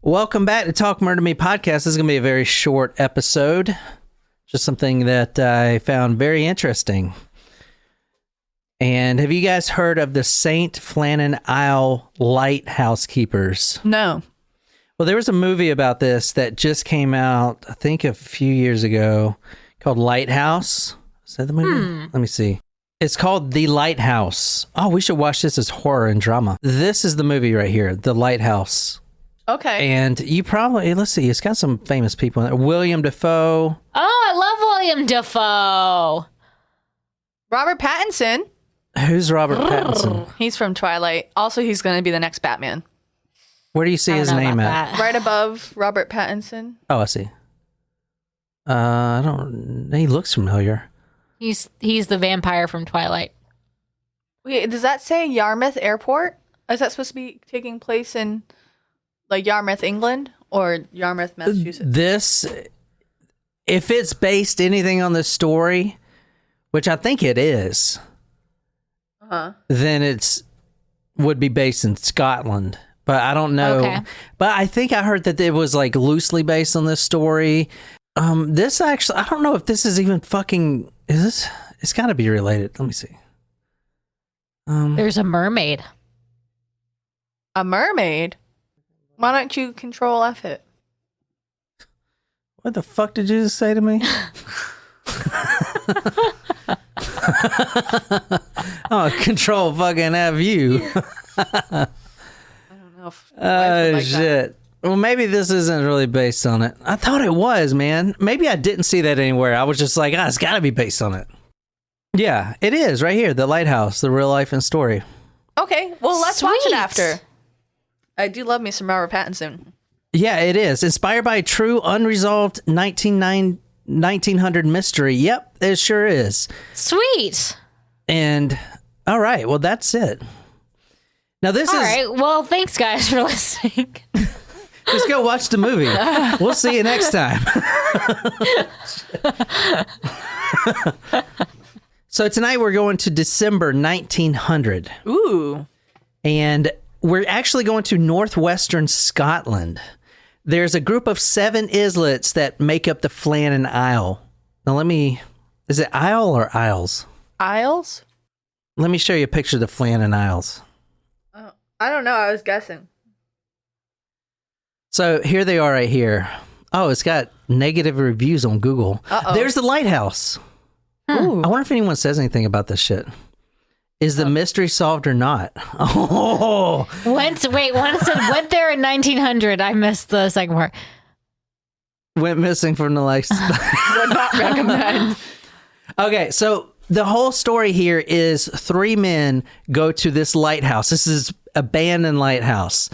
Welcome back to Talk Murder Me podcast. This is going to be a very short episode. Just something that I found very interesting. And have you guys heard of the St. Flannan Isles Lighthouse Keepers? No. Well, there was a movie about this that just came out, I think a few years ago, called Lighthouse. Is that the movie? Let me see. It's called The Lighthouse. Oh, we should watch this as horror and drama. This is the movie right here, The Lighthouse. Okay. And you probably, let's see, it's got some famous people in there. William Dafoe. Oh, I love William Dafoe. Robert Pattinson. Who's Robert Pattinson? He's from Twilight. Also, he's going to be the next Batman. Where do you see his name at? Right above Robert Pattinson. Oh, I see. I don't, he looks familiar. He's the vampire from Twilight. Wait, does that say Yarmouth Airport? Is that supposed to be taking place in like Yarmouth, England, or Yarmouth, Massachusetts? This, if it's based anything on this story, which I think it is, then it's would be based in Scotland. But I don't know. Okay. But I think I heard that it was like loosely based on this story. This actually, I don't know if this is even fucking. Is this? It's got to be related. Let me see. There's a mermaid. A mermaid? Why don't you control F it? What the fuck did you just say to me? Oh, control fucking F you. I don't know if like shit. Well, maybe this isn't really based on it. I thought it was, man. Maybe I didn't see that anywhere. I was just like, it's got to be based on it. Yeah, it is right here. The Lighthouse, the real life and story. Okay, well, let's watch it Sweet. after. I do love me some Robert Pattinson. Yeah, it is. Inspired by a true, unresolved 1900 mystery. Yep, it sure is. Sweet. And, all right, well, that's it. Now, this All is... right. Well, thanks, guys, for listening. Just go watch the movie. We'll see you next time. So tonight we're going to December 1900. Ooh. And we're actually going to northwestern Scotland. There's a group of 7 islets that make up the Flannan Isle. Now is it Isle or Isles? Isles? Let me show you a picture of the Flannan Isles. I don't know. I was guessing. So here they are right here. Oh, it's got negative reviews on Google. Uh-oh. There's the lighthouse. Ooh. I wonder if anyone says anything about this shit. Is the mystery solved or not? Oh, One said went there in 1900. I missed the second part. went missing from the likes. Would not recommend. Okay, so the whole story here is 3 men go to this lighthouse. This is abandoned lighthouse.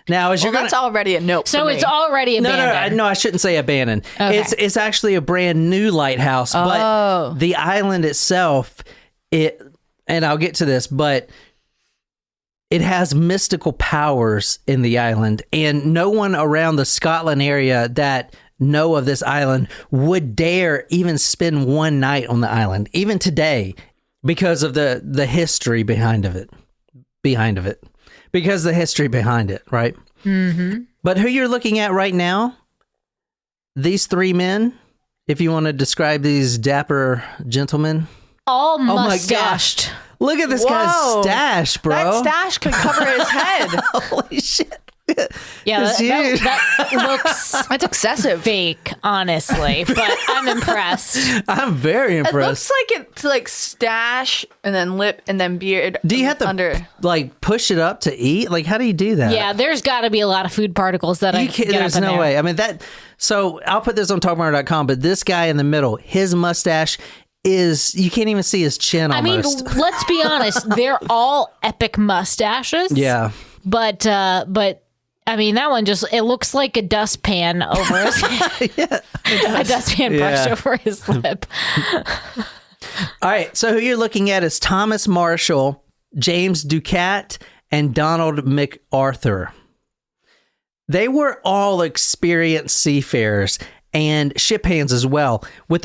Now, as Well, you're that's already a nope. So for it's me. already abandoned. No, I shouldn't say abandoned. Okay. It's actually a brand new lighthouse, but the island itself, and I'll get to this, but it has mystical powers in the island, and no one around the Scotland area that know of this island would dare even spend one night on the island, even today, because of the history behind it. Because the history behind it, right? Mm-hmm. But who you're looking at right now, these 3 men, if you want to describe these dapper gentlemen. All Oh mustached. my gosh. Look at this Whoa. guy's stash, bro. That stash could cover his head. Holy shit. Yeah, It's huge. that looks That's excessive. fake, honestly, but I'm impressed. I'm very It impressed. looks like it's like stash and then lip and then beard. Do you have to under? like push it up to eat? Like, how do you do that? Yeah, there's got to be a lot of food particles that I You can't, get there's up in no there. way. I mean, so I'll put this on talkmurder.com, but this guy in the middle, his mustache you can't even see his chin I mean, almost. let's be honest. They're all epic mustaches. Yeah. But I mean, that one it looks like a dustpan over his head. A dustpan brushed over his lip. All right. So who you're looking at is Thomas Marshall, James Ducat, and Donald MacArthur. They were all experienced seafarers and ship hands as well, with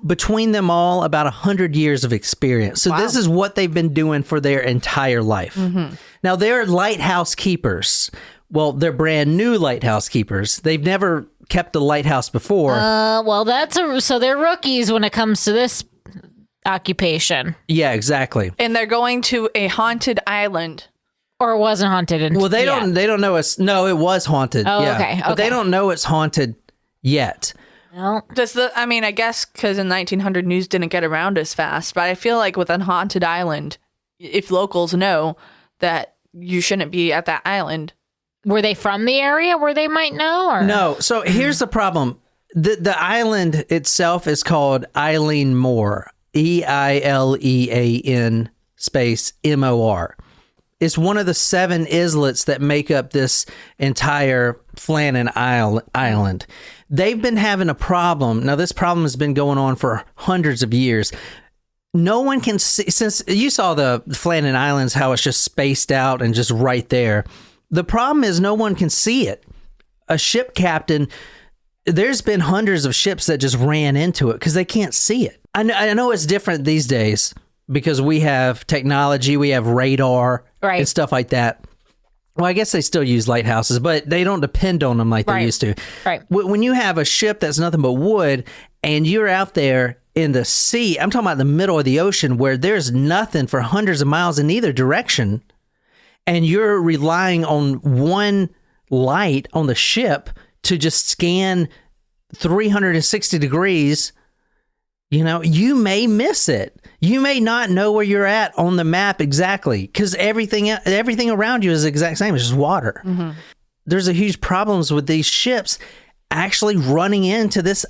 between them all about 100 years of experience. So this is what they've been doing for their entire life. Mm-hmm. Now, they're lighthouse keepers, Well, they're brand new lighthouse keepers. They've never kept a lighthouse before. So they're rookies when it comes to this occupation. Yeah, exactly. And they're going to a haunted island. Or it wasn't haunted. Well, they don't know it's... No, it was haunted. Oh, yeah. okay. But they don't know it's haunted yet. No. I guess because in 1900 news didn't get around as fast, but I feel like with a haunted island, if locals know that you shouldn't be at that island. Were they from the area where they might know? Or? No. So here's the problem. The island itself is called Eileen Moor. EILEAN space MOR. It's one of the 7 islets that make up this entire Flannan Island. They've been having a problem. Now, this problem has been going on for hundreds of years. No one can see, since you saw the Flannan Islands, how it's just spaced out and just right there. The problem is no one can see it. A ship captain, there's been hundreds of ships that just ran into it because they can't see it. I know it's different these days because we have technology, we have radar and stuff like that. Well, I guess they still use lighthouses, but they don't depend on them like they used to. Right. When you have a ship that's nothing but wood and you're out there in the sea, I'm talking about the middle of the ocean where there's nothing for hundreds of miles in either direction, and you're relying on one light on the ship to just scan 360 degrees, you may miss it. You may not know where you're at on the map exactly because everything around you is the exact same. It's just water. Mm-hmm. There's a huge problems with these ships actually running into this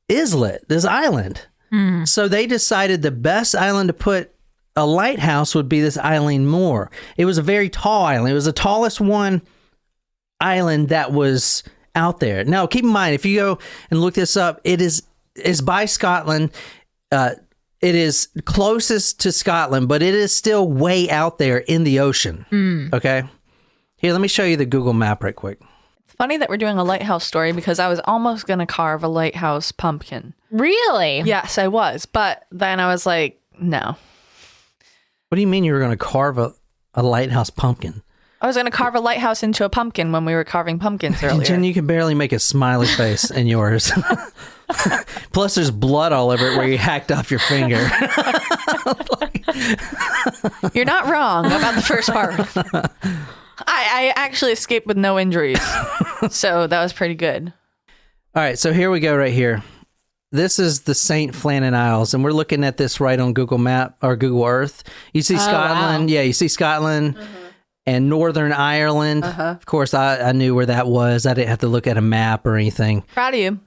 islet, this island. Mm. So they decided the best island to put a lighthouse would be this Eileen Moor. It was a very tall island. It was the tallest island that was out there. Now, keep in mind, if you go and look this up, it's by Scotland. It is closest to Scotland, but it is still way out there in the ocean. Mm. Okay? Here, let me show you the Google map right quick. It's funny that we're doing a lighthouse story because I was almost going to carve a lighthouse pumpkin. Really? Yes, I was. But then I was like, no. What do you mean you were going to carve a lighthouse pumpkin? I was going to carve a lighthouse into a pumpkin when we were carving pumpkins earlier. Jen, you can barely make a smiley face in yours. Plus, there's blood all over it where you hacked off your finger. You're not wrong about the first part. I actually escaped with no injuries, so that was pretty good. All right, so here we go right here. This is the St. Flannan Isles, and we're looking at this right on Google Map or Google Earth. You see Scotland. Wow. Yeah, you see Scotland. Mm-hmm. And Northern Ireland. Uh-huh. Of course, I knew where that was. I didn't have to look at a map or anything. Proud of you.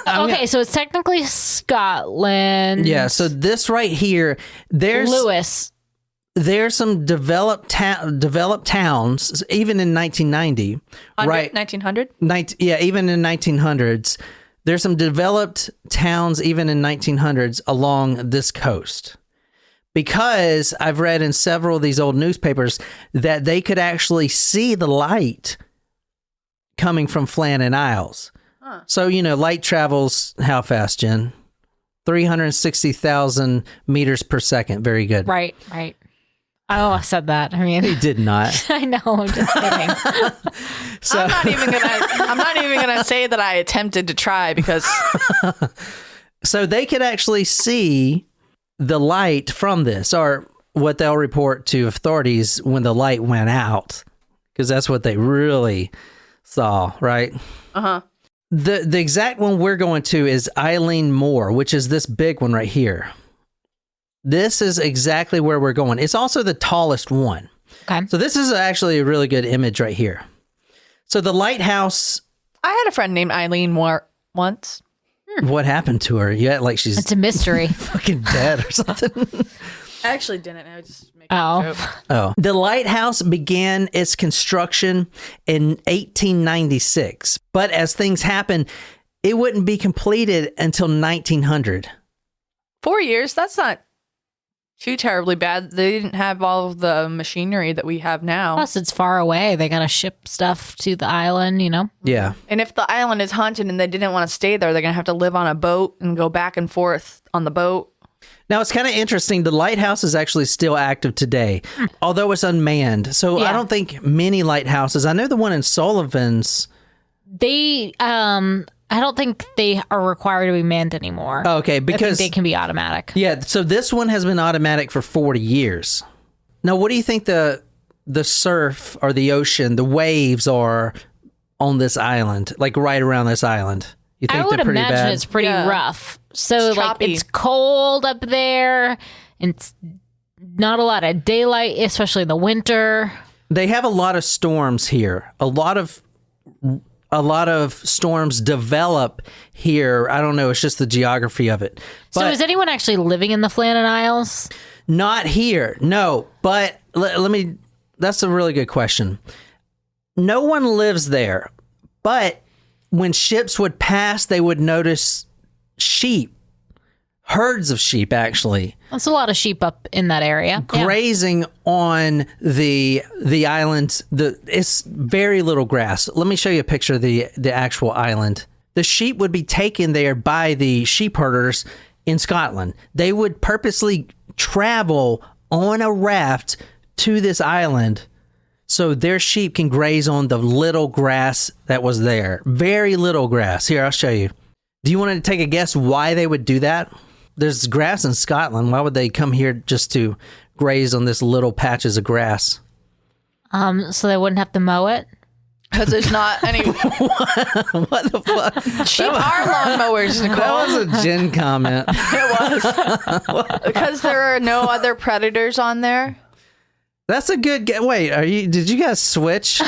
Okay, so it's technically Scotland. Yeah, so this right here, there's some developed towns, even in 1990. Right? 1900? Yeah, even in 1900s. There's some developed towns, even in 1900s, along this coast. Because I've read in several of these old newspapers that they could actually see the light coming from Flannan Isles. Huh. So, light travels how fast, Jen? 360,000 meters per second. Very good. Right. Oh, I said that. I mean, he did not. I know. I'm just kidding. So, I'm not even gonna say that I attempted to try because. So they could actually see the light from this, or what they'll report to authorities when the light went out, because that's what they really saw, right? Uh-huh. The exact one we're going to is Eileen Moor, which is this big one right here. This is exactly where we're going. It's also the tallest one. Okay. So this is actually a really good image right here. So the lighthouse... I had a friend named Eileen Moor once. What happened to her? Yeah, like she's... It's a mystery. Fucking dead or something. I actually didn't. I was just making a joke. Oh. The lighthouse began its construction in 1896. But as things happened, it wouldn't be completed until 1900. 4 years? That's not too terribly bad. They didn't have all of the machinery that we have now. Plus, it's far away. They got to ship stuff to the island, Yeah. And if the island is haunted and they didn't want to stay there, they're going to have to live on a boat and go back and forth on the boat. Now, it's kind of interesting. The lighthouse is actually still active today, although it's unmanned. So I don't think many lighthouses. I know the one in Sullivan's. They, I don't think they are required to be manned anymore. Okay, because I think they can be automatic. Yeah, so this one has been automatic for 40 years. Now, what do you think the surf or the ocean, the waves are on this island, like right around this island? You think I would they're pretty imagine bad? it's pretty rough. So It's like choppy. it's cold up there, and it's not a lot of daylight, especially in the winter. They have a lot of storms here. A lot of storms develop here. I don't know. It's just the geography of it. So is anyone actually living in the Flannan Isles? Not here, no. But let me. That's a really good question. No one lives there, but when ships would pass, they would notice sheep, herds of sheep, actually. That's a lot of sheep up in that area. Grazing on the island. It's very little grass. Let me show you a picture of the actual island. The sheep would be taken there by the sheep herders in Scotland. They would purposely travel on a raft to this island so their sheep can graze on the little grass that was there. Very little grass. Here, I'll show you. Do you want to take a guess why they would do that? There's grass in Scotland. Why would they come here just to graze on this little patches of grass? So they wouldn't have to mow it. Because there's not any. What the fuck? Sheep are lawnmowers, Nicole. That was a Jen comment. It was. Because there are no other predators on there. That's a good wait, did you guys switch?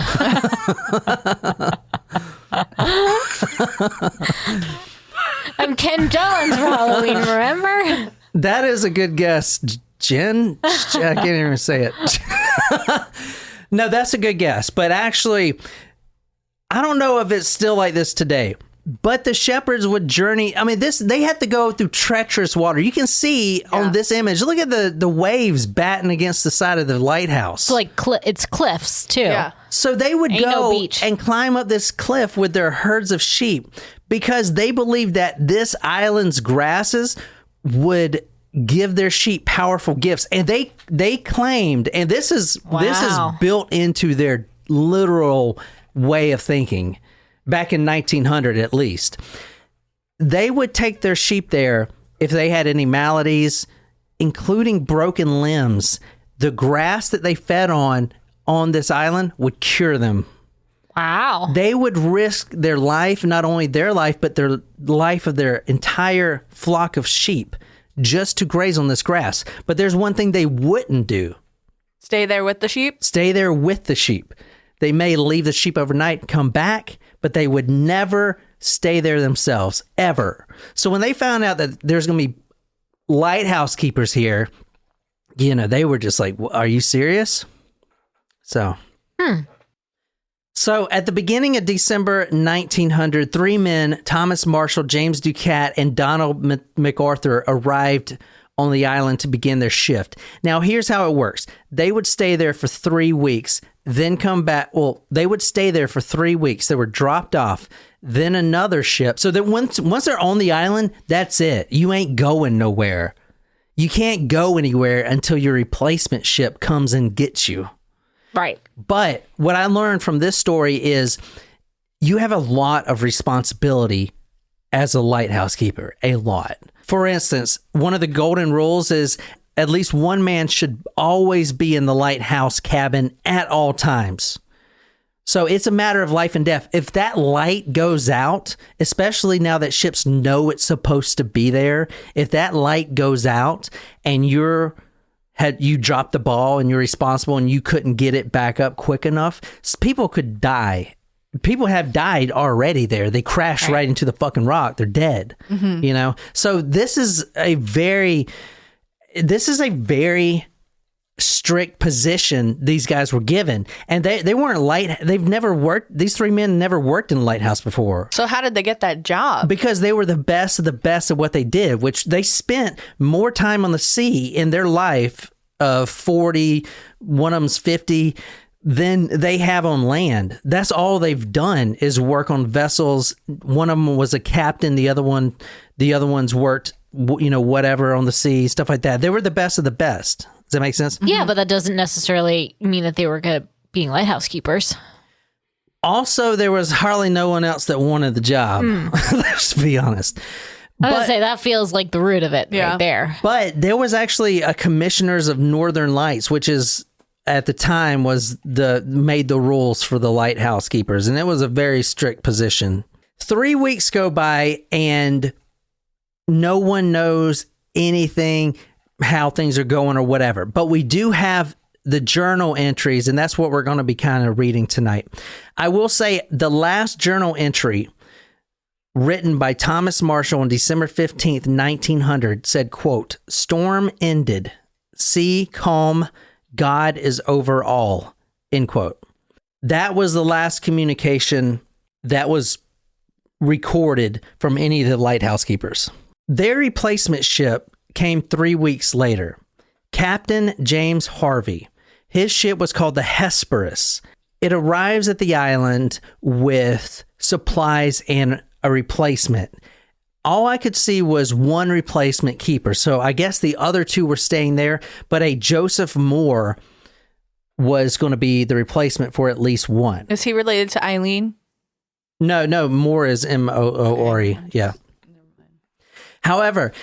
I'm Ken Johns for Halloween, remember? That is a good guess, Jen. I can't even say it. No, that's a good guess. But actually, I don't know if it's still like this today. But the shepherds would journey. I mean, they had to go through treacherous water. You can see on this image. Look at the waves batting against the side of the lighthouse. It's like it's cliffs too. Yeah. So they would Ain't go no beach. and climb up this cliff with their herds of sheep because they believed that this island's grasses would give their sheep powerful gifts. And they claimed, and this is built into their literal way of thinking. Back in 1900, at least, they would take their sheep there if they had any maladies, including broken limbs. The grass that they fed on this island would cure them. Wow. They would risk their life, not only their life, but their life of their entire flock of sheep just to graze on this grass. But there's one thing they wouldn't do. Stay there with the sheep? Stay there with the sheep. They may leave the sheep overnight and come back, but they would never stay there themselves, ever. So when they found out that there's going to be lighthouse keepers here, they were just like, are you serious? So. So at the beginning of December 1900, three men, Thomas Marshall, James Ducat, and Donald MacArthur, arrived on the island to begin their shift. Now, here's how it works. They would stay there for 3 weeks, then come back. Well, they would stay there for 3 weeks. They were dropped off. Then another ship. So that once they're on the island, that's it. You ain't going nowhere. You can't go anywhere until your replacement ship comes and gets you. Right. But what I learned from this story is you have a lot of responsibility as a lighthouse keeper. A lot. For instance, one of the golden rules is at least one man should always be in the lighthouse cabin at all times. So it's a matter of life and death. If that light goes out, especially now that ships know it's supposed to be there, if that light goes out and you dropped the ball and you're responsible and you couldn't get it back up quick enough, people could die. People have died already there. They crashed right into the fucking rock. They're dead. Mm-hmm. So this is a very strict position these guys were given, and they weren't they've never worked. These three men never worked in a lighthouse before. So how did they get that job? Because they were the best of the best of what they did, which they spent more time on the sea in their life of 40, one of them's 50, than they have on land. That's all they've done is work on vessels. One of them was a captain. The other ones worked whatever on the sea, stuff like that. They were the best of the best. Does that make sense? Yeah, but that doesn't necessarily mean that they were good at being lighthouse keepers. Also, there was hardly no one else that wanted the job. Let's be honest. I was going to say, that feels like the root of it right there. But there was actually a commissioners of Northern Lights, which is at the time made the rules for the lighthouse keepers. And it was a very strict position. 3 weeks go by and no one knows anything, how things are going or whatever. But we do have the journal entries, and that's what we're going to be kind of reading tonight. I will say the last journal entry written by Thomas Marshall on December 15th, 1900 said, quote, "Storm ended, sea calm, God is over all," end quote. That was the last communication that was recorded from any of the lighthouse keepers. Their replacement ship came 3 weeks later. Captain James Harvey. His ship was called the Hesperus. It arrives at the island with supplies and a replacement. All I could see was one replacement keeper. So I guess the other two were staying there, but a Joseph Moore was going to be the replacement for at least one. Is he related to Eileen? No, Moore is M-O-O-R-E. Yeah. However,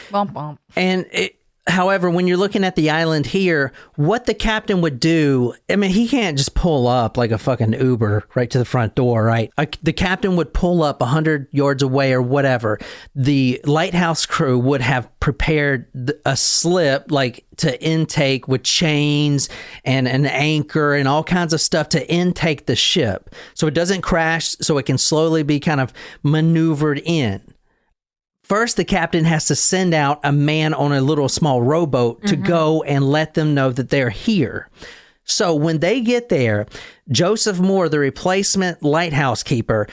however, when you're looking at the island here, what the captain would do, I mean, he can't just pull up like a fucking Uber right to the front door, right? The captain would pull up 100 yards away or whatever. The lighthouse crew would have prepared a slip like to intake with chains and an anchor and all kinds of stuff to intake the ship so it doesn't crash, so it can slowly be kind of maneuvered in. First, the captain has to send out a man on a little small rowboat to go and let them know that they're here. So when they get there, Joseph Moore, the replacement lighthouse keeper,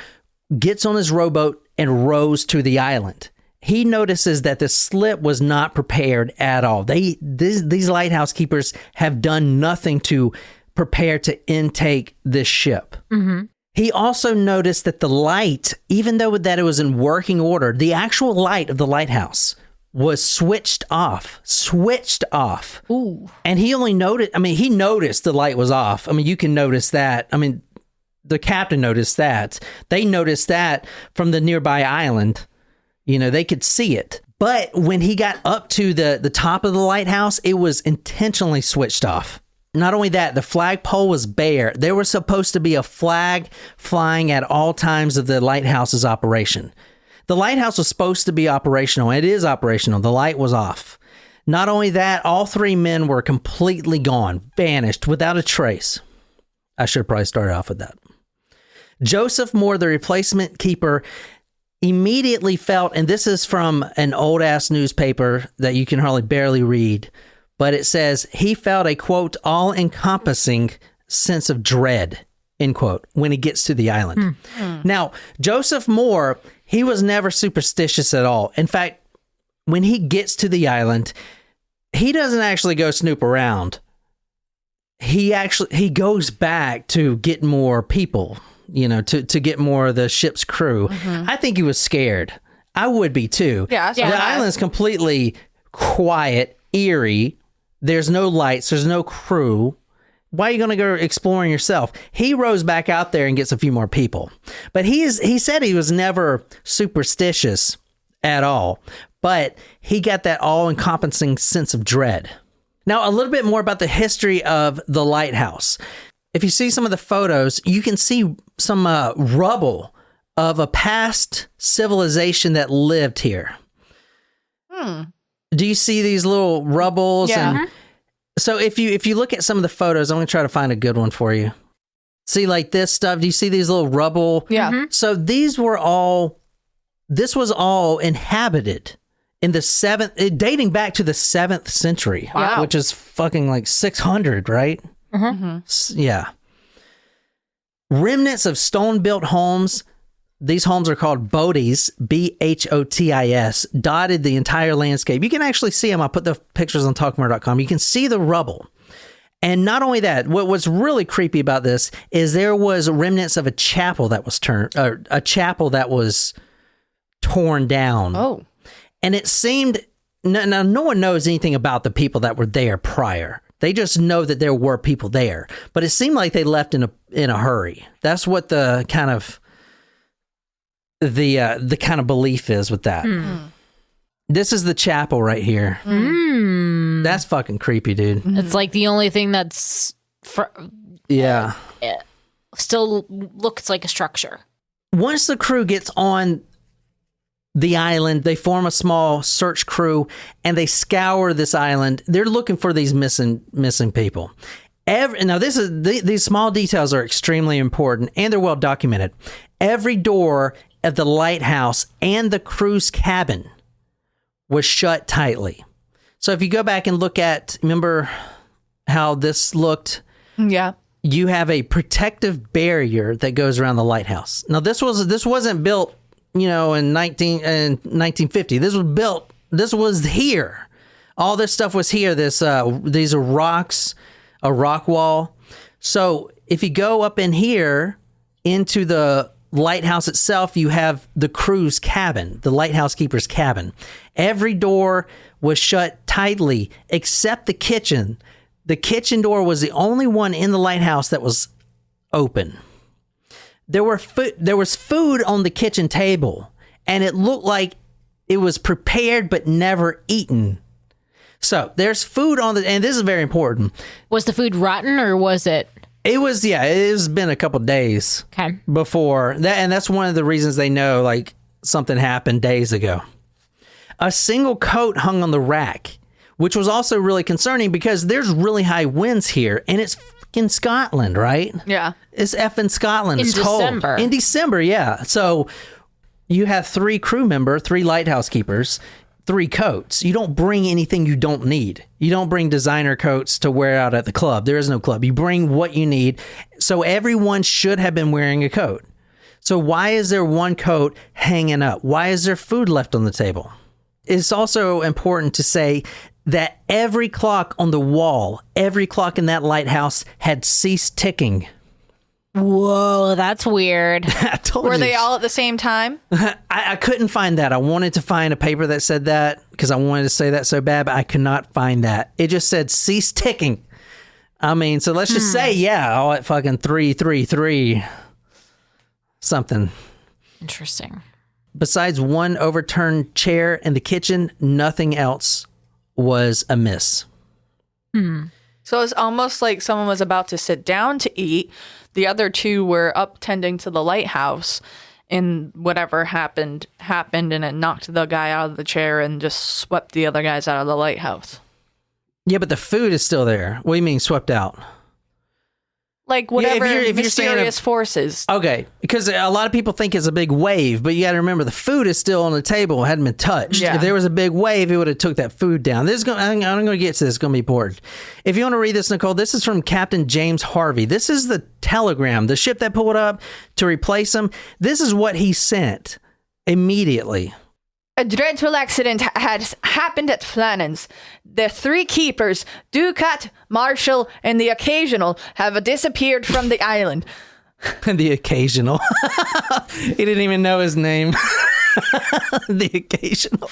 gets on his rowboat and rows to the island. He notices that the slip was not prepared at all. These lighthouse keepers have done nothing to prepare to intake this ship. Mm-hmm. He also noticed that the light, even though that it was in working order, the actual light of the lighthouse was switched off. Ooh. And he only he noticed the light was off. I mean, you can notice that. I mean, the captain noticed that. They noticed that from the nearby island. They could see it. But when he got up to the top of the lighthouse, it was intentionally switched off. Not only that, the flagpole was bare. There was supposed to be a flag flying at all times of the lighthouse's operation. The lighthouse was supposed to be operational. It is operational. The light was off. Not only that, all three men were completely gone, vanished, without a trace. I should have probably started off with that. Joseph Moore, the replacement keeper, immediately felt, and this is from an old-ass newspaper that you can hardly barely read, but it says he felt a, quote, all-encompassing sense of dread, end quote, when he gets to the island. Now, Joseph Moore, he was never superstitious at all. In fact, when he gets to the island, he doesn't actually go snoop around. He goes back to get more people, to get more of the ship's crew. Mm-hmm. I think he was scared. I would be too. Yeah. The island's completely quiet, eerie. There's no lights. There's no crew. Why are you going to go exploring yourself? He rows back out there and gets a few more people. But he said he was never superstitious at all. But he got that all-encompassing sense of dread. Now, a little bit more about the history of the lighthouse. If you see some of the photos, you can see some rubble of a past civilization that lived here. Do you see these little rubbles? Yeah. And so if you look at some of the photos, I'm going to try to find a good one for you. See, like this stuff. Do you see these little rubble? Yeah. Mm-hmm. So this was all inhabited in the dating back to the 7th century, wow. which is fucking like 600, right? Mm-hmm. Yeah. Remnants of stone-built homes. These homes are called boaties, B-H-O-T-I-S, dotted the entire landscape. You can actually see them. I'll put the pictures on talkmore.com. You can see the rubble. And not only that, what was really creepy about this is there was remnants of a chapel that was torn down. Oh. And it seemed no one knows anything about the people that were there prior. They just know that there were people there, but it seemed like they left in a hurry. That's what the kind of belief is with that. This is the chapel right here. That's fucking creepy, dude. It's like the only thing that's still looks like a structure. Once the crew gets on the island, they form a small search crew and they scour this island. They're looking for these missing people. Now these small details are extremely important and they're well documented. Every door of the lighthouse and the crew's cabin was shut tightly. So if you go back and look at, remember how this looked? Yeah. You have a protective barrier that goes around the lighthouse. Now this wasn't built, in 1950. This was here. All this stuff was here. These are rocks, a rock wall. So if you go up in here into the lighthouse itself, you have the crew's cabin, the lighthouse keeper's cabin. Every door was shut tightly except the kitchen. The kitchen door was the only one in the lighthouse that was open. There was food on the kitchen table, and it looked like it was prepared but never eaten. So there's food on and this is very important. Was the food rotten or was it? It was, it's been a couple days before that. And that's one of the reasons they know like something happened days ago. A single coat hung on the rack, which was also really concerning because there's really high winds here and it's in Scotland, right? Yeah. It's effing Scotland. In it's cold. December. In December, yeah. So you have 3 lighthouse keepers, 3 coats. You don't bring anything you don't need. You don't bring designer coats to wear out at the club. There is no club. You bring what you need. So everyone should have been wearing a coat. So why is there one coat hanging up? Why is there food left on the table? It's also important to say that every clock on the wall, every clock in that lighthouse had ceased ticking. Whoa, that's weird. Were they all at the same time? I couldn't find that. I wanted to find a paper that said that because I wanted to say that so bad, but I could not find that. It just said cease ticking. I mean, so let's just say, all at fucking 333 something. Interesting. Besides one overturned chair in the kitchen, nothing else was amiss. So it's almost like someone was about to sit down to eat. The other 2 were up tending to the lighthouse, and whatever happened, and it knocked the guy out of the chair and just swept the other guys out of the lighthouse. Yeah, but the food is still there. What do you mean swept out? Like whatever if you're mysterious forces. Okay, because a lot of people think it's a big wave, but you got to remember the food is still on the table, hadn't been touched. Yeah. If there was a big wave, it would have took that food down. I'm going to get to this. It's going to be important. If you want to read this, Nicole, this is from Captain James Harvey. This is the telegram, the ship that pulled up to replace him. This is what he sent immediately. A dreadful accident has happened at Flannan's. The 3 keepers, Ducat, Marshall, and the Occasional, have disappeared from the island. The Occasional. He didn't even know his name. The Occasional.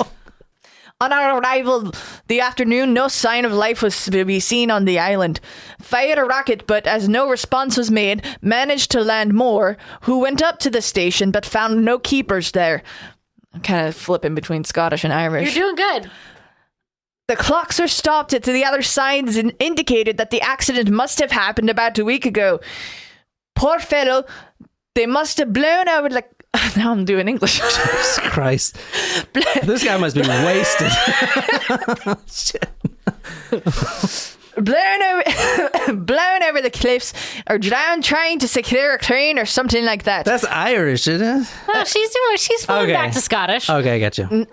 On our arrival the afternoon, no sign of life was to be seen on the island. Fired a rocket, but as no response was made, managed to land Moore, who went up to the station but found no keepers there. I'm kind of flipping between Scottish and Irish. You're doing good. The clocks were stopped at the other sides and indicated that the accident must have happened about a week ago. Poor fellow, they must have blown over the... Now I'm doing English. Jesus Christ. This guy must be wasted. Shit. Blown over the cliffs or drowned trying to secure a train or something like that. That's Irish, isn't it? Oh, she's falling back to Scottish. Okay, I got you.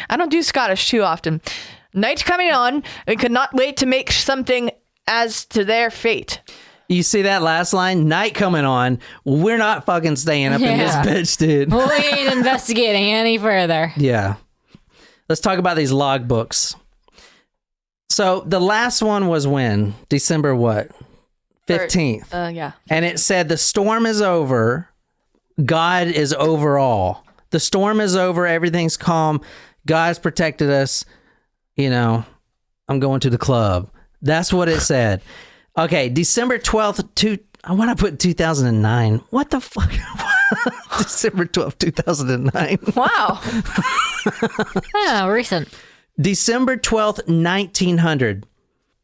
I don't do Scottish too often. Night coming on, we could not wait to make something as to their fate. You see that last line? Night coming on. We're not fucking staying up in this bitch, dude. We ain't investigating any further. Yeah. Let's talk about these logbooks. So the last one was when? December what? 15th. Yeah. And it said the storm is over. God is over all. The storm is over. Everything's calm. God's protected us. I'm going to the club. That's what it said. Okay, December 12th, I want to put 2009. What the fuck? December 12th, 2009. Wow. Oh, recent. December 12th, 1900.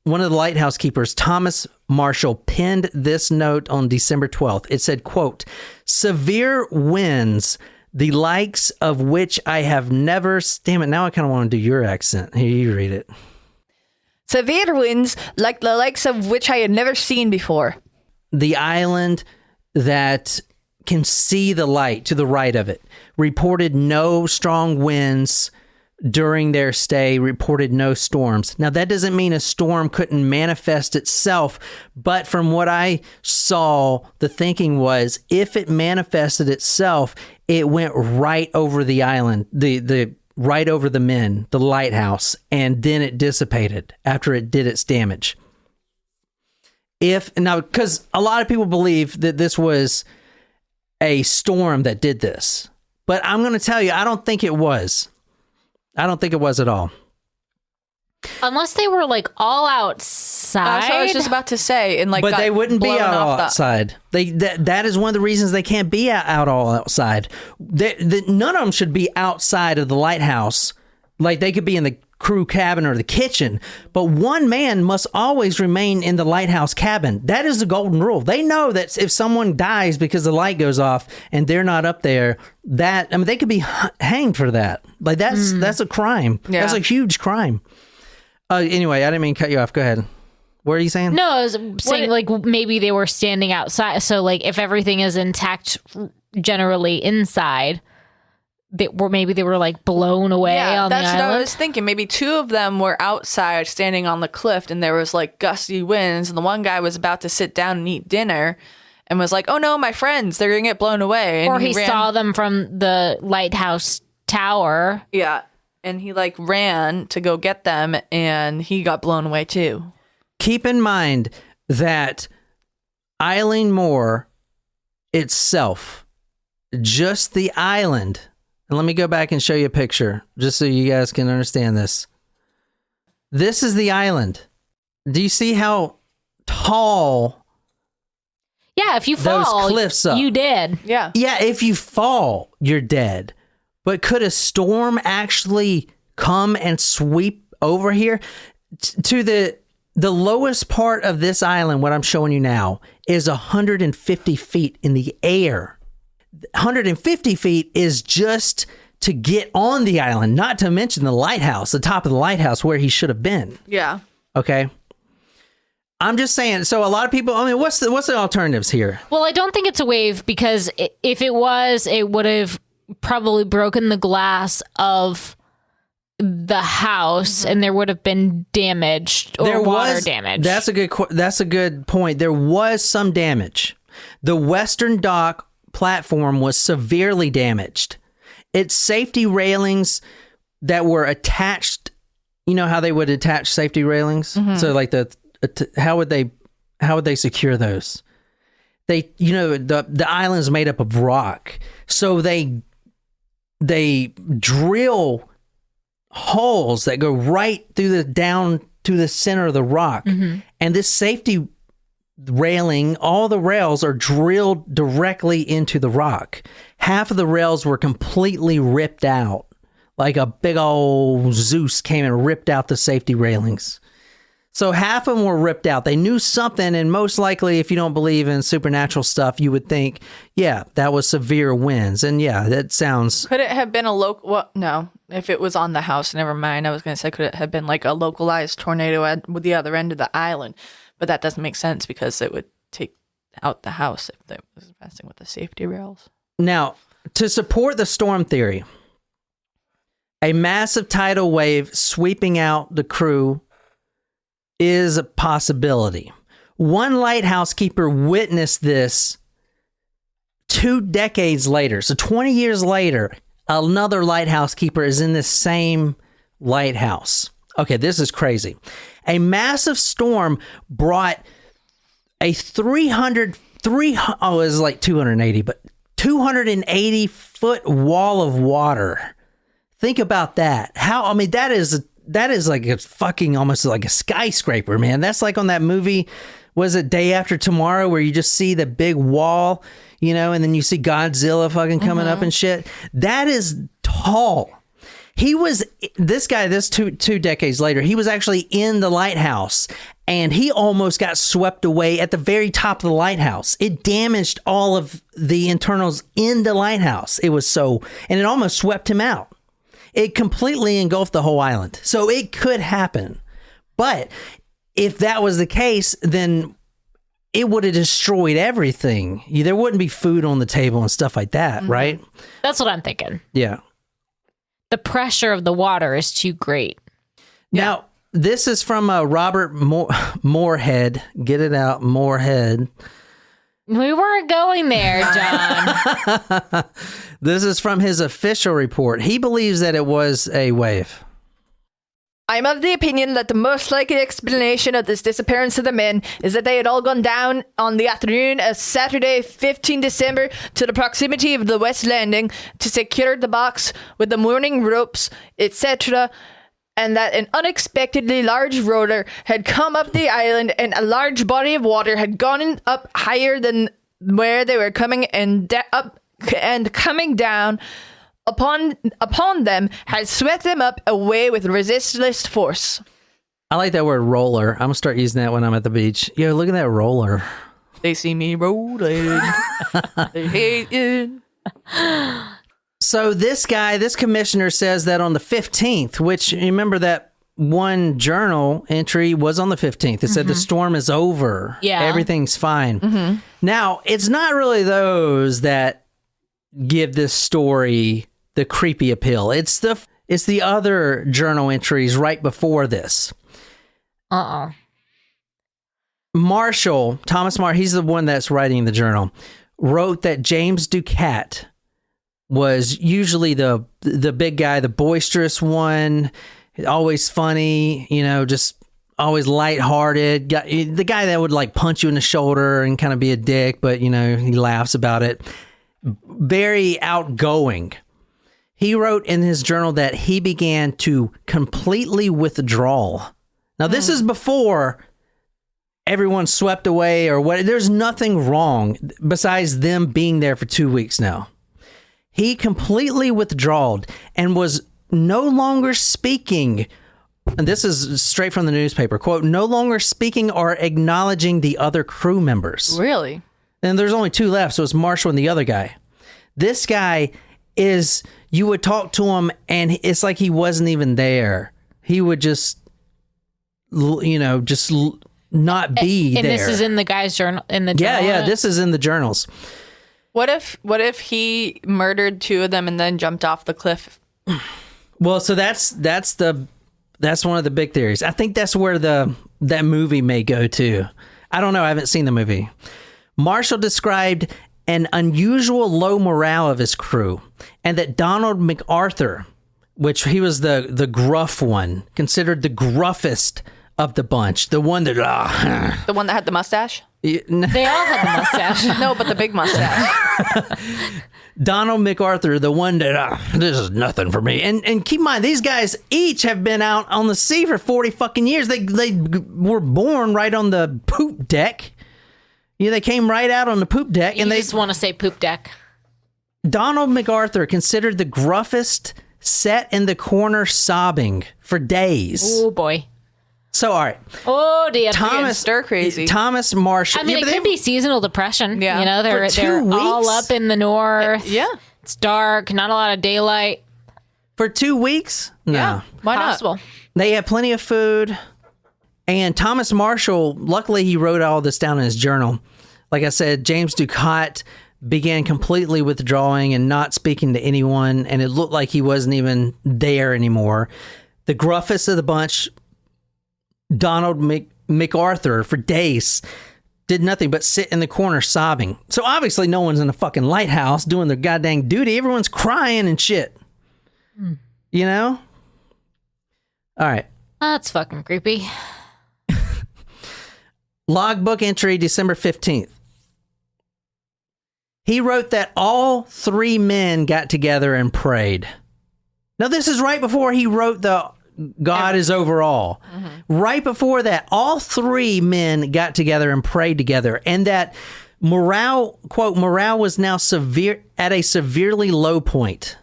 One of the lighthouse keepers, Thomas Marshall, penned this note on December 12th. It said, quote, "Severe winds, the likes of which I have never..." Damn it, now I kind of want to do your accent. Here, you read it. "Severe winds, like the likes of which I had never seen before." The island that can see the light to the right of it reported no strong winds during their stay, reported no storms. Now, that doesn't mean a storm couldn't manifest itself, but from what I saw, the thinking was if it manifested itself, it went right over the island, the right over the men, the lighthouse, and then it dissipated after it did its damage. Because a lot of people believe that this was a storm that did this, but I'm going to tell you, I don't think it was. I don't think it was at all. Unless they were like all outside. So I was just about to say, but they wouldn't be out all outside. That is one of the reasons they can't be out all outside. None of them should be outside of the lighthouse. Like they could be in the crew cabin or the kitchen, but one man must always remain in the lighthouse cabin. That is the golden rule. They know that if someone dies because the light goes off and they're not up there, they could be hanged for that. Like that's a crime. Yeah. That's a huge crime. Anyway, I didn't mean to cut you off. Go ahead. What are you saying? No, I was saying like maybe they were standing outside. So like if everything is intact generally inside, maybe they were like blown away on the island. That's what I was thinking. Maybe two of them were outside standing on the cliff and there was like gusty winds and the one guy was about to sit down and eat dinner and was like, "Oh no, my friends, they're going to get blown away." And or he saw them from the lighthouse tower. Yeah. And he like ran to go get them and he got blown away too. Keep in mind that Eileen Moore itself, just the island, and let me go back and show you a picture just so you guys can understand this. This is the island. Do you see how tall? Yeah, if you fall, those cliffs up? You dead. Yeah. Yeah, if you fall, you're dead. But could a storm actually come and sweep over here? To the lowest part of this island, what I'm showing you now, is 150 feet in the air. 150 feet is just to get on the island, not to mention the lighthouse, the top of the lighthouse where he should have been. Yeah. Okay. I'm just saying. So a lot of people, what's the alternatives here? Well, I don't think it's a wave because if it was, it would have probably broken the glass of the house and there would have been damage or water damage. That's a good point. There was some damage. The western dock platform was severely damaged. Its safety railings that were attached, you know how they would attach safety railings? Mm-hmm. So like how would they secure those? The island's made up of rock. So they drill holes that go right through down to the center of the rock. Mm-hmm. And this safety railing, all the rails are drilled directly into the rock. Half of the rails were completely ripped out. Like a big old Zeus came and ripped out the safety railings. So half of them were ripped out. They knew something, and most likely, if you don't believe in supernatural stuff, you would think, yeah, that was severe winds. And yeah, that sounds... Could it have been a local... Well, no. If it was on the house, never mind. I was going to say, could it have been like a localized tornado at the other end of the island? But that doesn't make sense because it would take out the house if it was messing with the safety rails. Now, to support the storm theory, a massive tidal wave sweeping out the crew is a possibility. One lighthouse keeper witnessed this 2 decades later. So 20 years later, another lighthouse keeper is in the same lighthouse. Okay, this is crazy. A massive storm brought a 280 foot wall of water. Think about that. That is that is like a fucking almost like a skyscraper, man. That's like on that movie, was it Day After Tomorrow, where you just see the big wall, you know, and then you see Godzilla fucking coming up and shit. That is tall. This guy, two decades later, he was actually in the lighthouse, and he almost got swept away at the very top of the lighthouse. It damaged all of the internals in the lighthouse. And it almost swept him out. It completely engulfed the whole island. So it could happen. But if that was the case, then it would have destroyed everything. There wouldn't be food on the table and stuff like that, right? That's what I'm thinking. Yeah. The pressure of the water is too great. Now, this is from Robert Moorhead. Get it out, Moorhead. We weren't going there, John. This is from his official report. He believes that it was a wave. I'm of the opinion that the most likely explanation of this disappearance of the men is that they had all gone down on the afternoon of Saturday, 15 December, to the proximity of the West Landing to secure the box with the mooring ropes, etc., and that an unexpectedly large roller had come up the island and a large body of water had gone up higher than where they were coming and coming down upon them had swept them up away with resistless force. I like that word roller. I'm going to start using that when I'm at the beach. Yo, look at that roller. They see me rolling. They hate it. So this commissioner says that on the 15th, which you remember that one journal entry was on the 15th. It said the storm is over. Yeah. Everything's fine. Now, it's not really those that give this story the creepy appeal. It's the other journal entries right before this. Thomas Marshall, he's the one that's writing the journal, wrote that James Ducat was usually the big guy, the boisterous one, always funny, you know, just always lighthearted, the guy that would like punch you in the shoulder and kind of be a dick, but you know, he laughs about it. Very outgoing. He wrote in his journal that he began to completely withdraw. Now, this is before everyone swept away or what. There's nothing wrong besides them being there for 2 weeks now. He completely withdrawed and was no longer speaking. And this is straight from the newspaper. Quote, no longer speaking or acknowledging the other crew members. Really? And there's only two left, so it's Marshall and the other guy. This guy is, you would talk to him and it's like he wasn't even there. He would just, you know, just not be there. And this is in the guy's journal, in the journal? Yeah, this is in the journals. What if he murdered two of them and then jumped off the cliff? Well, so that's one of the big theories. I think that's where that movie may go to. I don't know. I haven't seen the movie. Marshall described an unusual low morale of his crew, and that Donald MacArthur, which he was the gruff one, considered the gruffest of the bunch, the one that the one that had the mustache. They all had the mustache. No, but the big mustache. Donald MacArthur, the one that this is nothing for me. And keep in mind, these guys each have been out on the sea for 40 fucking years. They were born right on the poop deck. Yeah, they came right out on the poop deck, and they just want to say poop deck. Donald MacArthur, considered the gruffest, sat in the corner sobbing for days. Oh boy. So all right. Oh dear. Stir crazy. Thomas Marshall. I mean, it could be seasonal depression. Yeah. You know, they're all up in the north. Yeah. It's dark, not a lot of daylight. For 2 weeks? No. Yeah. Why Possible. not? They had plenty of food. And Thomas Marshall, luckily he wrote all this down in his journal. Like I said, James Ducat began completely withdrawing and not speaking to anyone, and it looked like he wasn't even there anymore. The gruffest of the bunch, Donald MacArthur, for days, did nothing but sit in the corner sobbing. So obviously no one's in the fucking lighthouse doing their goddamn duty. Everyone's crying and shit. You know? All right. That's fucking creepy. Logbook entry, December 15th. He wrote that all three men got together and prayed. Now, this is right before he wrote the God is over all. Right before that, all three men got together and prayed together, and that morale, quote, morale was now at a severely low point.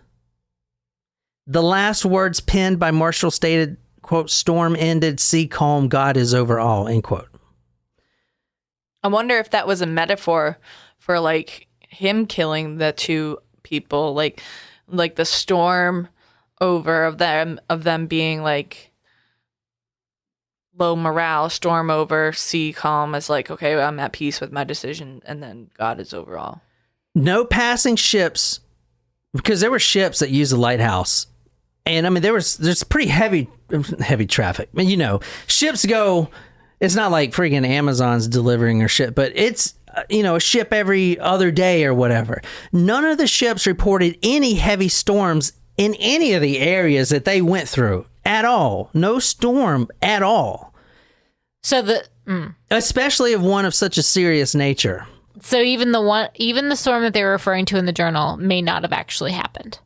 The last words penned by Marshall stated, quote, storm ended, sea calm, God is over all, end quote. I wonder if that was a metaphor for like him killing the two people, like the storm over of them being like low morale, storm over, sea calm is like, okay, I'm at peace with my decision, and then God is over all. No passing ships, because there were ships that used the lighthouse. And I mean, there's pretty heavy traffic. I mean, you know, ships go, it's not like freaking Amazon's delivering their shit, but it's, a ship every other day or whatever. None of the ships reported any heavy storms in any of the areas that they went through at all. No storm at all. So especially of one of such a serious nature. So even the storm that they were referring to in the journal may not have actually happened.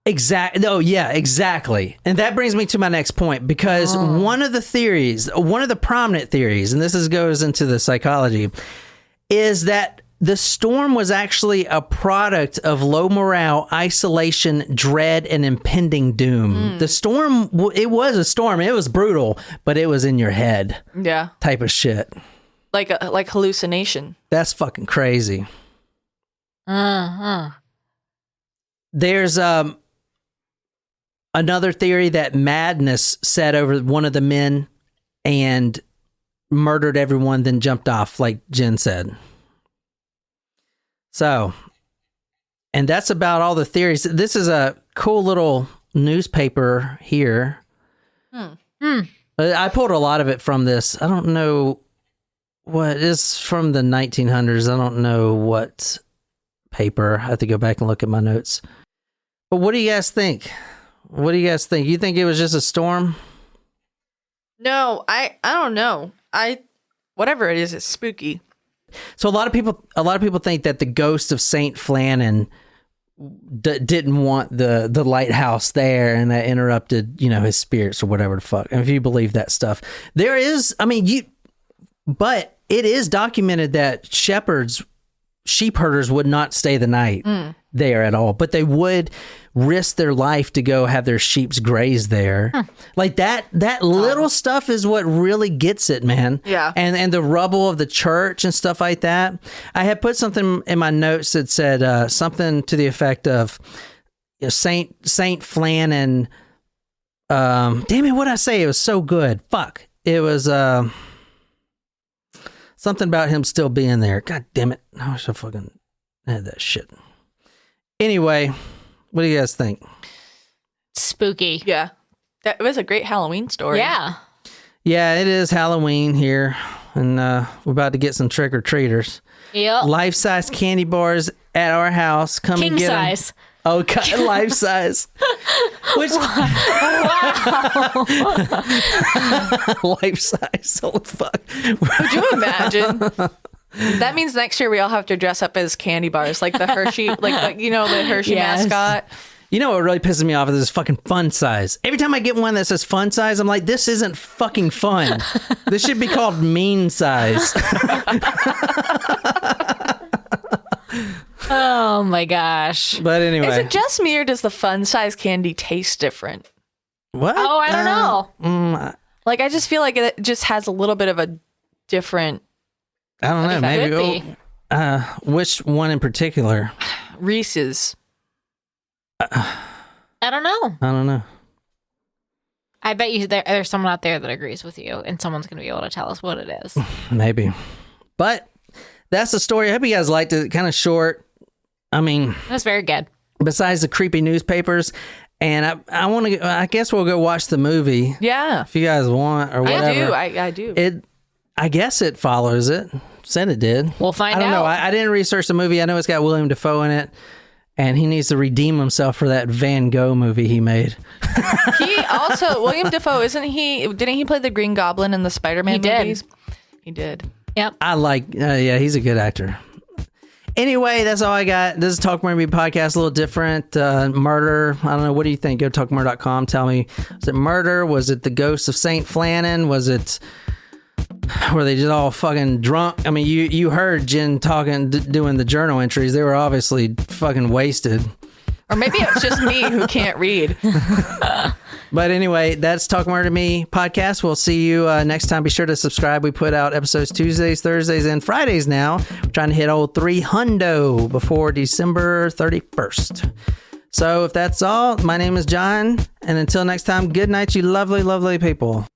Exactly. Oh, yeah, exactly. And that brings me to my next point, because one of the prominent theories, and this goes into the psychology, is that the storm was actually a product of low morale, isolation, dread, and impending doom. The storm, it was a storm. It was brutal, but it was in your head. Yeah. Type of shit. Like hallucination. That's fucking crazy. There's another theory that madness set over one of the men and murdered everyone, then jumped off, like Jen said. So, and that's about all the theories. This is a cool little newspaper here. I pulled a lot of it from this. I don't know what is from the 1900s. I don't know what paper. I have to go back and look at my notes. But what do you guys think? What do you guys think? You think it was just a storm? No, I don't know. Whatever it is, it's spooky. So a lot of people think that the ghost of Saint Flannan didn't want the lighthouse there, and that interrupted, his spirits or whatever the fuck. And if you believe that stuff, there is, but it is documented that sheep herders would not stay the night there at all, but they would risk their life to go have their sheeps graze there. Like that little stuff is what really gets it, man. Yeah. And the rubble of the church and stuff like that. I had put something in my notes that said something to the effect of Saint Flannan. Damn it, what'd I say? It was so good. Fuck. It was something about him still being there. God damn it. I wish I fucking had that shit. Anyway, what do you guys think? Spooky. Yeah. That was a great Halloween story. Yeah. Yeah, it is Halloween here, and we're about to get some trick-or-treaters. Yep. Life-size candy bars at our house. Come King and get size. them. Oh, life-size. Which... Wow. Life-size. Oh, fuck. Could you imagine? That means next year we all have to dress up as candy bars, like the Hershey, the Hershey mascot. You know what really pisses me off is this fucking fun size. Every time I get one that says fun size, I'm like, this isn't fucking fun. This should be called mean size. Oh my gosh. But anyway. Is it just me, or does the fun size candy taste different? What? Oh, I don't know. I just feel like it just has a little bit of a different... I don't know. Maybe. Which one in particular? Reese's. I don't know. I don't know. I bet you there's someone out there that agrees with you, and someone's going to be able to tell us what it is. Maybe. But that's the story. I hope you guys liked it. Kind of short. That's very good. Besides the creepy newspapers, and I want to. I guess we'll go watch the movie. Yeah. If you guys want or whatever. I do. I guess it follows it. Said it did. We'll find out. I don't know. I didn't research the movie. I know it's got William Dafoe in it, and he needs to redeem himself for that Van Gogh movie he made. He also, William Dafoe, didn't he play the Green Goblin in the Spider-Man movies? He did. Yep. I like, yeah, he's a good actor. Anyway, that's all I got. This is Talk Murder podcast, a little different. Murder. I don't know. What do you think? Go to talkmurder.com. Tell me, was it murder? Was it the ghost of St. Flannan? Was it... Were they just all fucking drunk? I mean, you heard Jen talking, doing the journal entries. They were obviously fucking wasted. Or maybe it's just me who can't read. But anyway, that's Talk Murder to Me podcast. We'll see you next time. Be sure to subscribe. We put out episodes Tuesdays, Thursdays, and Fridays now. We're trying to hit old 300 before December 31st. So if that's all, my name is John. And until next time, good night, you lovely, lovely people.